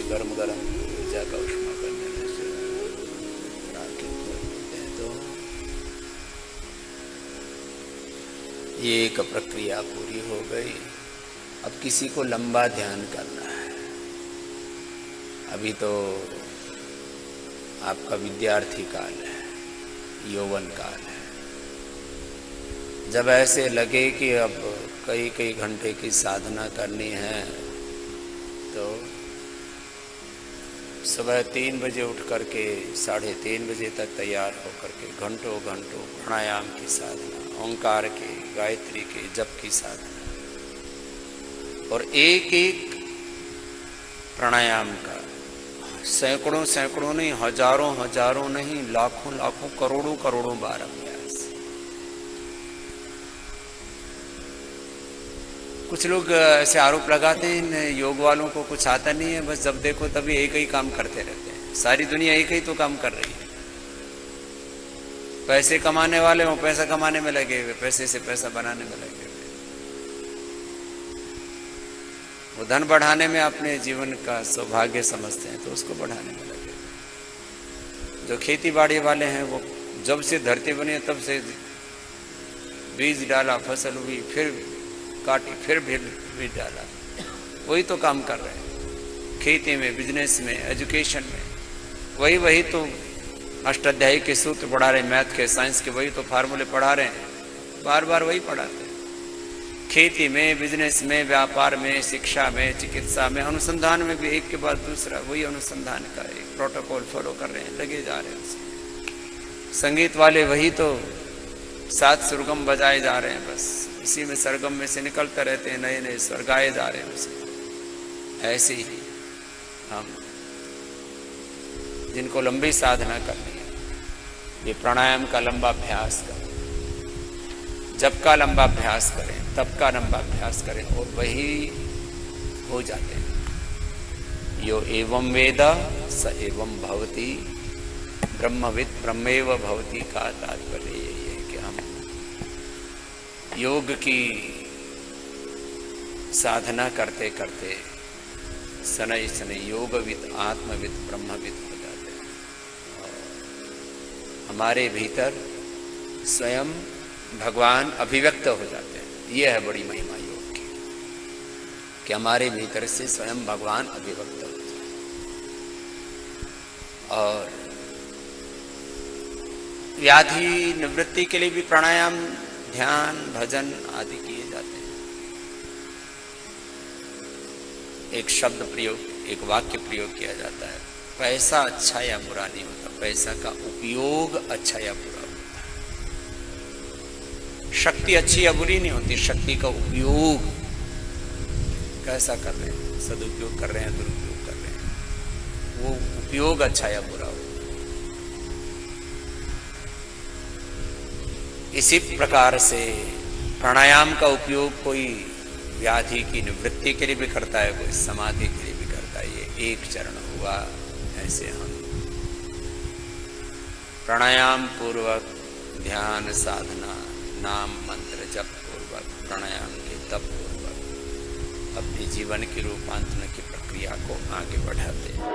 गरम गरम ऊर्जा का उष्मा करने में तो ये एक प्रक्रिया पूरी हो गई। अब किसी को लंबा ध्यान करना है। अभी तो आपका विद्यार्थी काल है, यौवन काल है। जब ऐसे लगे कि अब कई कई घंटे की साधना करनी है तो सुबह 3 बजे उठ करके 3:30 बजे तक तैयार होकर के घंटों घंटों प्राणायाम की साधना, ओंकार के, गायत्री के जप की साधना, और एक एक प्राणायाम का सैकड़ों सैकड़ों नहीं, हजारों हजारों नहीं, लाखों लाखों, करोड़ों करोड़ों बार अभ्यास। कुछ लोग ऐसे आरोप लगाते हैं इन योग वालों को कुछ आता नहीं है, बस जब देखो तभी एक ही काम करते रहते हैं। सारी दुनिया एक ही तो काम कर रही है। पैसे कमाने वाले वो पैसा कमाने में लगे हुए, पैसे से पैसा बनाने में लगे हुए, वो धन बढ़ाने में अपने जीवन का सौभाग्य समझते हैं तो उसको बढ़ाने में लगे हुए। जो खेती बाड़ी वाले हैं वो जब से धरती बनी तब से बीज डाला, फसल हुई, फिर काटी, फिर बीज डाला, वही तो काम कर रहे हैं। खेती में, बिजनेस में, एजुकेशन में वही तो अष्टाध्यायी के सूत्र पढ़ा रहे हैं, मैथ के, साइंस के वही तो फार्मूले पढ़ा रहे हैं, बार बार वही पढ़ाते हैं। खेती में, बिजनेस में, व्यापार में, शिक्षा में, चिकित्सा में, अनुसंधान में भी एक के बाद दूसरा वही अनुसंधान का एक प्रोटोकॉल फॉलो कर रहे हैं, लगे जा रहे हैं उसमें। संगीत वाले वही तो 7 सुरगम बजाए जा रहे हैं, बस इसी में सरगम में से निकलते रहते हैं, नए नए स्वर गाए जा रहे हैं उसे। ऐसे ही हम जिनको लंबी साधना करनी है, ये प्राणायाम का लंबा अभ्यास करें, जप का लंबा अभ्यास करें, तप का लंबा अभ्यास करें और वही हो जाते हैं। यो एवं वेद स एवं भवति, ब्रह्मविद ब्रह्मेव भवति का तात्पर्य यही है कि हम योग की साधना करते करते शनै शनै योगविद, आत्मविद, ब्रह्मविद हो जाते हैं। हमारे भीतर स्वयं भगवान अभिव्यक्त हो जाते हैं। यह है बड़ी महिमा योग की, कि हमारे भीतर से स्वयं भगवान अभिव्यक्त हो जाते हैं। और व्याधि निवृत्ति के लिए भी प्राणायाम, ध्यान, भजन आदि किए जाते हैं। एक शब्द प्रयोग, एक वाक्य प्रयोग किया जाता है, पैसा अच्छा या बुरा नहीं होता, पैसा का उपयोग अच्छा या बुरा होता है। शक्ति अच्छी या बुरी नहीं होती, शक्ति का उपयोग कैसा कर रहे हैं, सदुपयोग कर रहे हैं, दुरुपयोग कर रहे हैं, वो उपयोग अच्छा या बुरा होता है। इसी प्रकार से प्राणायाम का उपयोग कोई व्याधि की निवृत्ति के लिए भी करता है, कोई समाधि के लिए भी करता है। ये एक चरण हुआ। ऐसे हम प्राणायाम पूर्वक ध्यान साधना, नाम मंत्र जप पूर्वक, प्राणायाम के तप पूर्वक अपने जीवन की रूपांतरण की प्रक्रिया को आगे बढ़ाते हैं।